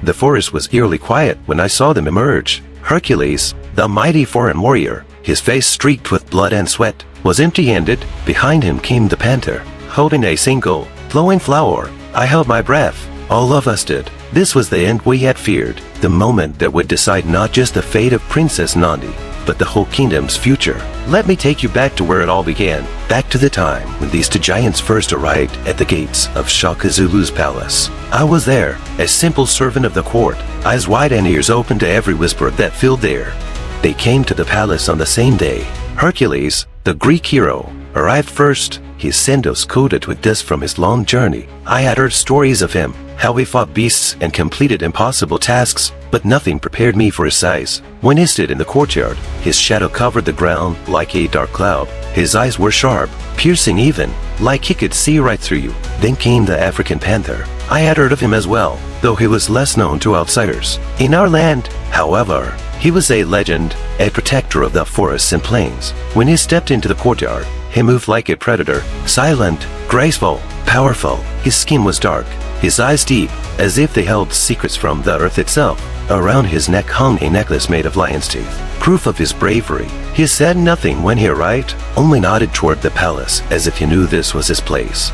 The forest was eerily quiet when I saw them emerge. Hercules, the mighty foreign warrior, his face streaked with blood and sweat, was empty-handed. Behind him came the Panther, holding a single, glowing flower. I held my breath. All of us did. This was the end we had feared, the moment that would decide not just the fate of Princess Nandi, but the whole kingdom's future. Let me take you back to where it all began, back to the time when these two giants first arrived at the gates of Shaka-Zulu's palace. I was there, a simple servant of the court, eyes wide and ears open to every whisper that filled the air. They came to the palace on the same day. Hercules, the Greek hero, arrived first, his sandals coated with dust from his long journey. I had heard stories of him, how he fought beasts and completed impossible tasks, but nothing prepared me for his size. When he stood in the courtyard, his shadow covered the ground like a dark cloud. His eyes were sharp, piercing even, like he could see right through you. Then came the African Panther. I had heard of him as well, though he was less known to outsiders. In our land, however, he was a legend, a protector of the forests and plains. When he stepped into the courtyard, he moved like a predator, silent, graceful, powerful. His skin was dark, his eyes deep, as if they held secrets from the earth itself. Around his neck hung a necklace made of lion's teeth, proof of his bravery. He said nothing when he arrived, only nodded toward the palace as if he knew this was his place.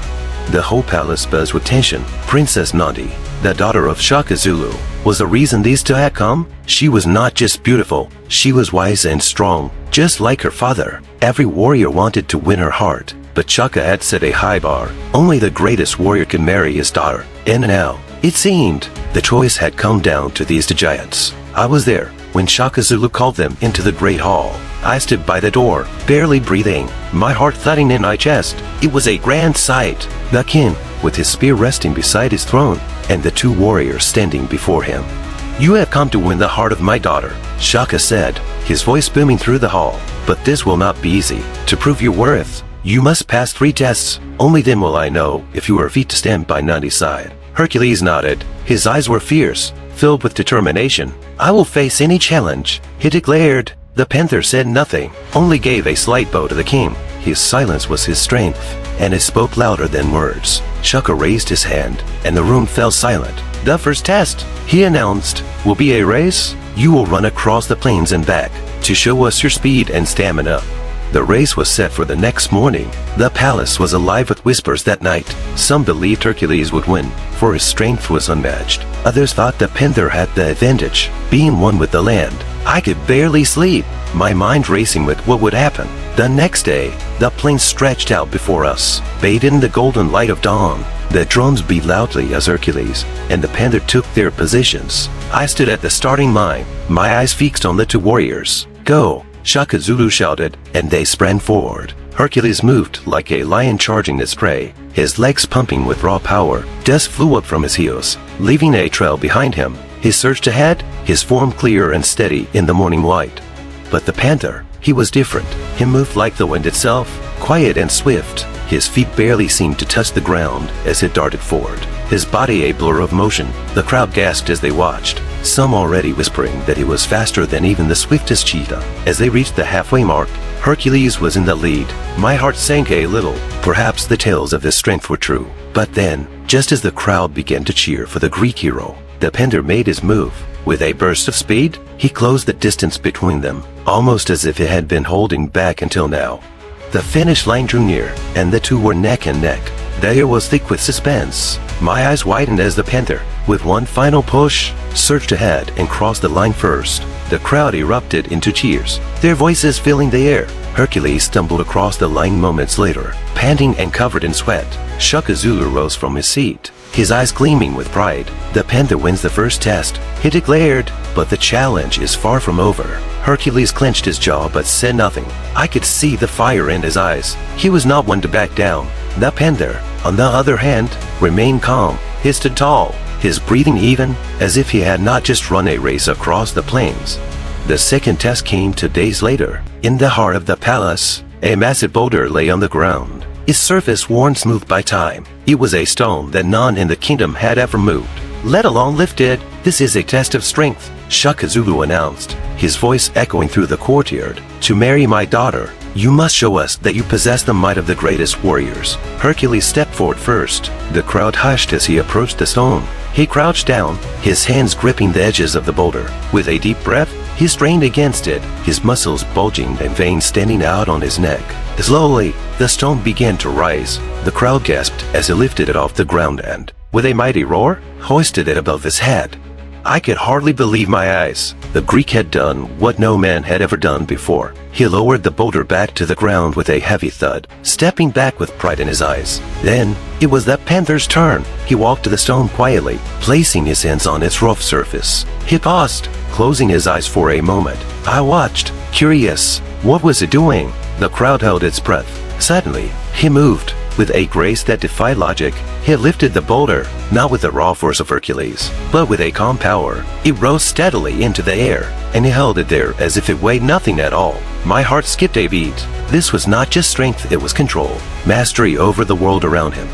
The whole palace buzzed with tension. Princess Nandi, the daughter of Shaka-Zulu, was the reason these two had come. She was not just beautiful, she was wise and strong, just like her father. Every warrior wanted to win her heart, but Shaka had set a high bar. Only the greatest warrior could marry his daughter. And now, it seemed, the choice had come down to these two giants. I was there when Shaka-Zulu called them into the great hall. I stood by the door, barely breathing, my heart thudding in my chest. It was a grand sight. The king, with his spear resting beside his throne, and the two warriors standing before him. "You have come to win the heart of my daughter," Shaka said, his voice booming through the hall. "But this will not be easy. To prove your worth, you must pass 3 tests. Only then will I know if you are fit to stand by Nandi's side." Hercules nodded. His eyes were fierce, filled with determination. "I will face any challenge," he declared. The Panther said nothing, only gave a slight bow to the king. His silence was his strength, and it spoke louder than words. Shaka raised his hand, and the room fell silent. "The first test," he announced, "will be a race. You will run across the plains and back to show us your speed and stamina." The race was set for the next morning. The palace was alive with whispers that night. Some believed Hercules would win, for his strength was unmatched. Others thought the Panther had the advantage, being one with the land. I could barely sleep, my mind racing with what would happen. The next day, the plains stretched out before us, bathed in the golden light of dawn. The drums beat loudly as Hercules and the Panther took their positions. I stood at the starting line, my eyes fixed on the two warriors. "Go!" Shaka-Zulu shouted, and they sprang forward. Hercules moved like a lion charging its prey, his legs pumping with raw power. Dust flew up from his heels, leaving a trail behind him. He surged ahead, his form clear and steady in the morning light. But the Panther, he was different. He moved like the wind itself, quiet and swift. His feet barely seemed to touch the ground as he darted forward, his body a blur of motion. The crowd gasped as they watched, some already whispering that he was faster than even the swiftest cheetah. As they reached the halfway mark, Hercules was in the lead. My heart sank a little. Perhaps the tales of his strength were true. But then, just as the crowd began to cheer for the Greek hero, the Panther made his move. With a burst of speed, he closed the distance between them, almost as if he had been holding back until now. The finish line drew near, and the two were neck and neck. The air was thick with suspense. My eyes widened as the Panther, with one final push, surged ahead and crossed the line first. The crowd erupted into cheers, their voices filling the air. Hercules stumbled across the line moments later, panting and covered in sweat. Shaka-Zulu rose from his seat, his eyes gleaming with pride. "The Panther wins the first test," he declared, "but the challenge is far from over." Hercules clenched his jaw but said nothing. I could see the fire in his eyes. He was not one to back down. The Panther, on the other hand, remained calm. He stood tall, his breathing even, as if he had not just run a race across the plains. The second test came 2 days later. In the heart of the palace, a massive boulder lay on the ground, its surface worn smooth by time. It was a stone that none in the kingdom had ever moved, let alone lifted. "This is a test of strength," Shaka-Zulu announced, his voice echoing through the courtyard. "To marry my daughter, You must show us that you possess the might of the greatest warriors." Hercules stepped forward first. The crowd hushed as he approached the stone. He crouched down, his hands gripping the edges of the boulder. With a deep breath, he strained against it, his muscles bulging and veins standing out on his neck. Slowly, the stone began to rise. The crowd gasped as he lifted it off the ground and, with a mighty roar, hoisted it above his head. I could hardly believe my eyes. The Greek had done what no man had ever done before. He lowered the boulder back to the ground with a heavy thud, stepping back with pride in his eyes. Then, it was the panther's turn. He walked to the stone quietly, placing his hands on its rough surface. He paused, closing his eyes for a moment. I watched, curious. What was it doing? The crowd held its breath. Suddenly, he moved. With a grace that defied logic, he lifted the boulder, not with the raw force of Hercules, but with a calm power. It rose steadily into the air, and he held it there as if it weighed nothing at all. My heart skipped a beat. This was not just strength, it was control, mastery over the world around him.